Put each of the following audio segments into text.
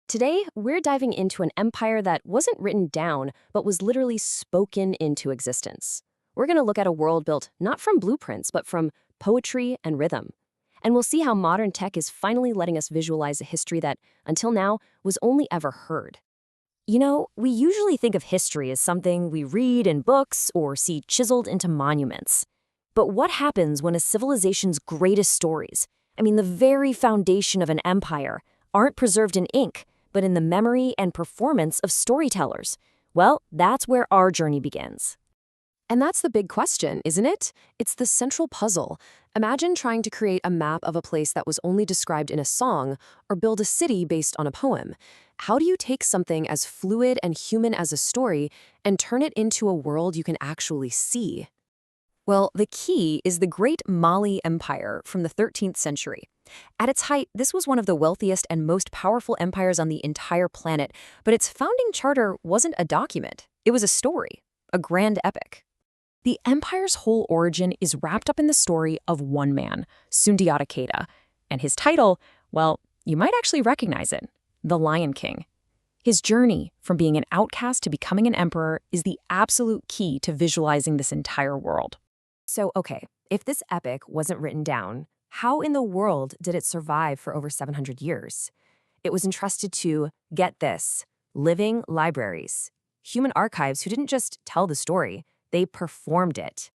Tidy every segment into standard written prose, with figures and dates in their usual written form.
Today, we're diving into an empire that wasn't written down, but was literally spoken into existence. We're going to look at a world built not from blueprints, but from poetry and rhythm. And we'll see how modern tech is finally letting us visualize a history that, until now, was only ever heard. You know, we usually think of history as something we read in books or see chiseled into monuments. But what happens when a civilization's greatest stories, the very foundation of an empire, aren't preserved in ink, but in the memory and performance of storytellers? Well, that's where our journey begins. And that's the big question, isn't it? It's the central puzzle. Imagine trying to create a map of a place that was only described in a song, or build a city based on a poem. How do you take something as fluid and human as a story and turn it into a world you can actually see? Well, the key is the Great Mali Empire from the 13th century. At its height, this was one of the wealthiest and most powerful empires on the entire planet, but its founding charter wasn't a document. It was a story, a grand epic. The empire's whole origin is wrapped up in the story of one man, Sundiata Keita, and his title, well, you might actually recognize it, the Lion King. His journey from being an outcast to becoming an emperor is the absolute key to visualizing this entire world. So, okay, if this epic wasn't written down, how in the world did it survive for over 700 years? It was entrusted to, get this, living libraries, human archives who didn't just tell the story, they performed it.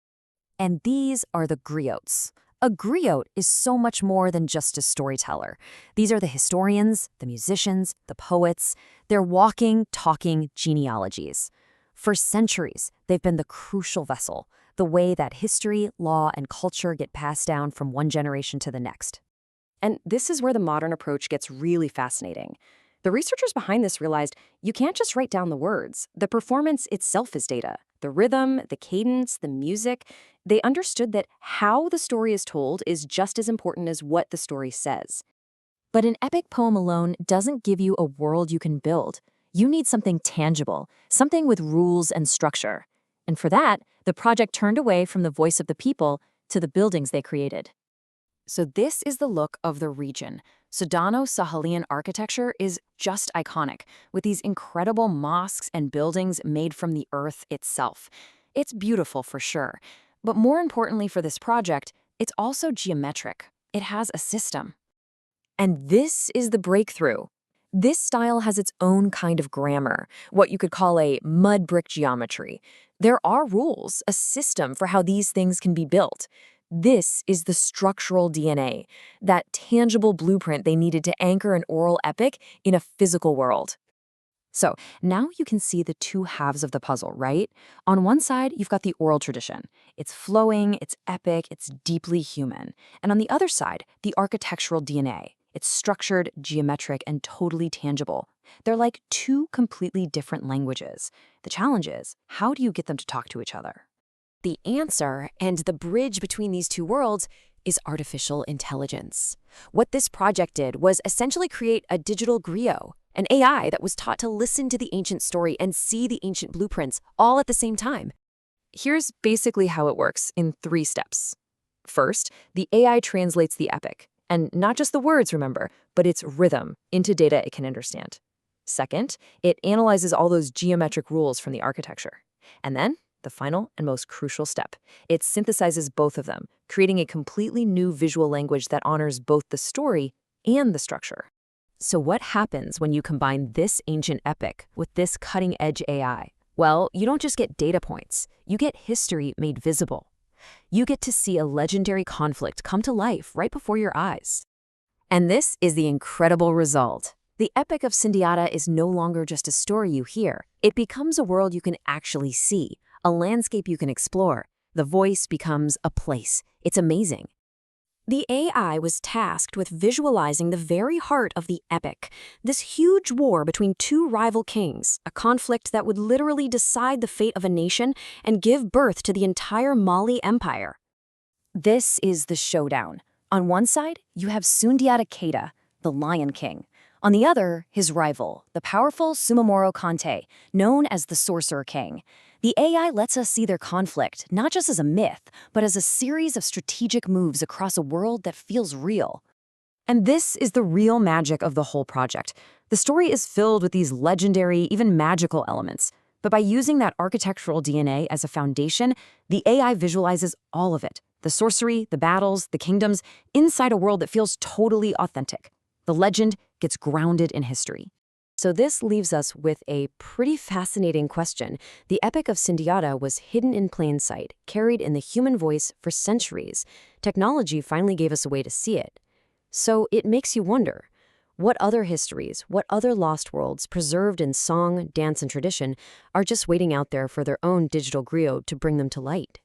And these are the griots. A griot is so much more than just a storyteller. These are the historians, the musicians, the poets. They're walking, talking genealogies. For centuries, they've been the crucial vessel, the way that history, law, and culture get passed down from one generation to the next. And this is where the modern approach gets really fascinating. The researchers behind this realized you can't just write down the words. The performance itself is data. The rhythm, the cadence, the music. They understood that how the story is told is just as important as what the story says. But an epic poem alone doesn't give you a world you can build. You need something tangible, something with rules and structure. And for that, the project turned away from the voice of the people to the buildings they created. So this is the look of the region. Sudano-Sahelian architecture is just iconic, with these incredible mosques and buildings made from the earth itself. It's beautiful for sure, but more importantly for this project, it's also geometric. It has a system. And this is the breakthrough. This style has its own kind of grammar, what you could call a mud brick geometry. There are rules, a system for how these things can be built. This is the structural DNA, that tangible blueprint they needed to anchor an oral epic in a physical world. So now you can see the two halves of the puzzle, right? On one side, you've got the oral tradition. It's flowing, it's epic, it's deeply human. And on the other side, the architectural DNA. It's structured, geometric, and totally tangible. They're like two completely different languages. The challenge is, how do you get them to talk to each other? The answer, and the bridge between these two worlds, is artificial intelligence. What this project did was essentially create a digital griot, an AI that was taught to listen to the ancient story and see the ancient blueprints all at the same time. Here's basically how it works in 3 steps. First, the AI translates the epic. And not just the words, remember, but its rhythm into data it can understand. Second, it analyzes all those geometric rules from the architecture. And then, the final and most crucial step, it synthesizes both of them, creating a completely new visual language that honors both the story and the structure. So what happens when you combine this ancient epic with this cutting-edge AI? Well, you don't just get data points, you get history made visible. You get to see a legendary conflict come to life right before your eyes. And this is the incredible result. The Epic of Sundiata is no longer just a story you hear. It becomes a world you can actually see, a landscape you can explore. The voice becomes a place. It's amazing. The AI was tasked with visualizing the very heart of the epic, this huge war between 2 rival kings, a conflict that would literally decide the fate of a nation and give birth to the entire Mali Empire. This is the showdown. On one side, you have Sundiata Keita, the Lion King. On the other, his rival, the powerful Soumaoro, known as the Sorcerer King. The AI lets us see their conflict, not just as a myth, but as a series of strategic moves across a world that feels real. And this is the real magic of the whole project. The story is filled with these legendary, even magical elements. But by using that architectural DNA as a foundation, the AI visualizes all of it. The sorcery, the battles, the kingdoms, inside a world that feels totally authentic. The legend gets grounded in history. So this leaves us with a pretty fascinating question. The Epic of Sundiata was hidden in plain sight, carried in the human voice for centuries. Technology finally gave us a way to see it. So it makes you wonder, what other histories, what other lost worlds preserved in song, dance, and tradition are just waiting out there for their own digital griot to bring them to light?